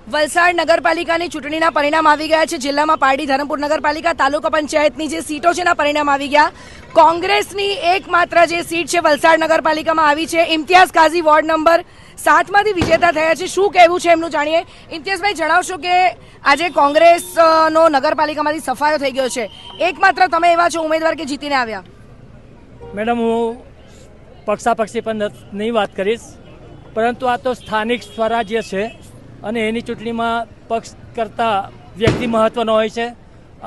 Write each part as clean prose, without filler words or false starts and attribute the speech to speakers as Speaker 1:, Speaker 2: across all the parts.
Speaker 1: વલસાડ નગરપાલિકાની ચૂંટણીના પરિણામ આવી ગયા છે। જિલ્લામાં પારડી, ધરમપુર નગરપાલિકા, તાલુકા પંચાયતની જે સીટો છે એના પરિણામ આવી ગયા। કોંગ્રેસની એકમાત્ર જે સીટ છે વલસાડ નગરપાલિકામાં આવી છે। ઇમ્તિયાઝ કાઝી વોર્ડ નંબર 7માંથી વિજેતા થયા છે। શું કહેવું છે એમનું જાણીએ। ઇમ્તિયાઝભાઈ, જણાવશો કે આજે કોંગ્રેસનો નગરપાલિકામાંથી સફાયો થઈ ગયો છે, એકમાત્ર તમે એવા છો ઉમેદવાર કે જીતીને આવ્યા?
Speaker 2: મેડમ, હું પક્ષાપક્ષી પર નહીં વાત કરીશ, પરંતુ આ તો સ્થાનિક સ્વરાજ્ય છે અને એની ચૂંટણીમાં પક્ષ કરતાં વ્યક્તિ મહત્ત્વનો હોય છે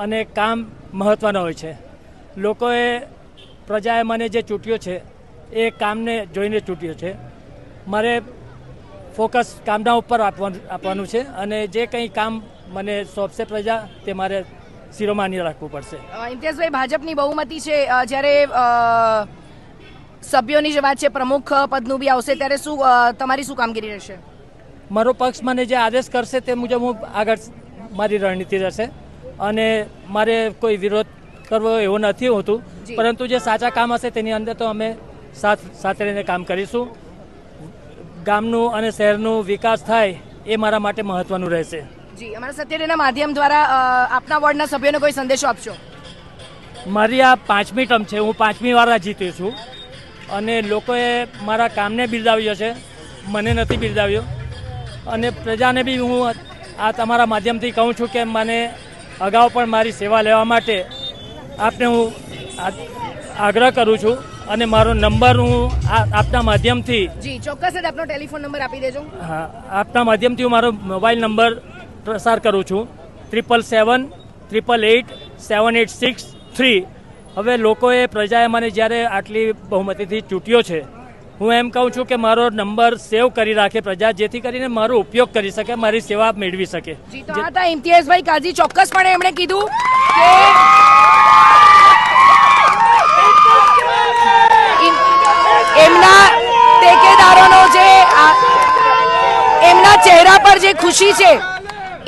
Speaker 2: અને કામ મહત્ત્વનો હોય છે। લોકોએ, પ્રજાએ મને જે ચૂંટ્યો છે એ કામને જોઈને ચૂંટ્યો છે। મારે ફોકસ કામના ઉપર આપવાનું છે અને જે કંઈ કામ મને સોંપશે પ્રજા તે મારે શિરોમાન્ય રાખવું પડશે।
Speaker 1: ઇમ્તિયાઝભાઈ, ભાજપની બહુમતી છે, જ્યારે સભ્યોની જે વાત છે પ્રમુખ પદનું બી આવશે ત્યારે શું તમારી શું કામગીરી રહેશે?
Speaker 2: મારો પક્ષ મને જે આદેશ કરશે તે મુજબ હું આગળ મારી રણનીતિ રહેશે અને મારે કોઈ વિરોધ કરવો એવું નથી હોતું, પરંતુ જે સાચા કામ હશે તેની અંદર તો અમે સાથે રહીને કામ કરીશું। ગામનું અને શહેરનું વિકાસ થાય એ મારા માટે મહત્વનું રહેશે।
Speaker 1: જી, અમારા સત્યના માધ્યમ દ્વારા આપના વોર્ડના સભ્યોને કોઈ સંદેશો આપશો?
Speaker 2: મારી આ 5મી ટર્મ છે, હું 5મી વાર જીત્યો છું અને લોકોએ મારા કામને બિરદાવ્યો છે, મને નથી બિરદાવ્યો। અને પ્રજાને બી હું આ તમારા માધ્યમથી કહું છું કે મને અગાઉ પણ મારી સેવા લેવા માટે આપને હું આગ્રહ કરું છું અને મારો નંબર હું આપના માધ્યમથી,
Speaker 1: જી ચોક્કસ જ આપનો ટેલિફોન નંબર આપી દેજો।
Speaker 2: હા, આપના માધ્યમથી હું મારો મોબાઈલ નંબર પ્રસાર કરું છું, 777-888-7863। હવે લોકોએ, પ્રજાએ મને જ્યારે આટલી બહુમતીથી ચૂંટ્યો છે, હું એમ કહું છું કે મારો નંબર સેવ કરી રાખે પ્રજા, જેથી કરીને મારો ઉપયોગ કરી શકે, મારી સેવા મેળવી શકે।
Speaker 1: જી, તો આ હતા ઇમ્તિયાઝભાઈ કાઝી। ચોક્કસપણે એમણે કીધું કે એમના ટેકેદારોનો જે એમના ચહેરા પર જે ખુશી છે,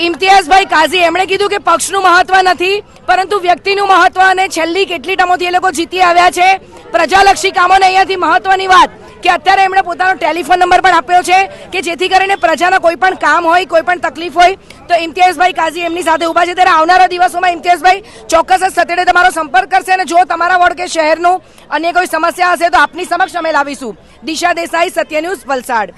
Speaker 1: ઇમ્તિયાઝભાઈ કાઝી એમણે કીધું કે પક્ષનું મહત્વ નથી પરંતુ વ્યક્તિનું મહત્વ, અને છેલ્લી કેટલી ટર્મોથી એ લોકો જીતી આવ્યા છે પ્રજાલક્ષી કામોને। અહીંયાથી મહત્વની વાત કે અત્યારે એમણે પોતાનો ટેલિફોન નંબર પણ આપ્યો છે કે જેથી કરીને પ્રજાના કોઈ પણ કામ હોય, કોઈ પણ તકલીફ હોય તો ઇમ્તિયાઝભાઈ કાઝી એમની સાથે ઊભા છે। ત્યારે આવનારા દિવસોમાં ઇમ્તિયાઝભાઈ ચોક્કસ જ સતેડે તમારો સંપર્ક કરશે અને જો તમારા વોર્ડ કે શહેરનું અન્ય કોઈ સમસ્યા હશે તો આપની સમક્ષ અમે લાવીશું। દિશા દેસાઈ, સત્ય ન્યૂઝ, વલસાડ।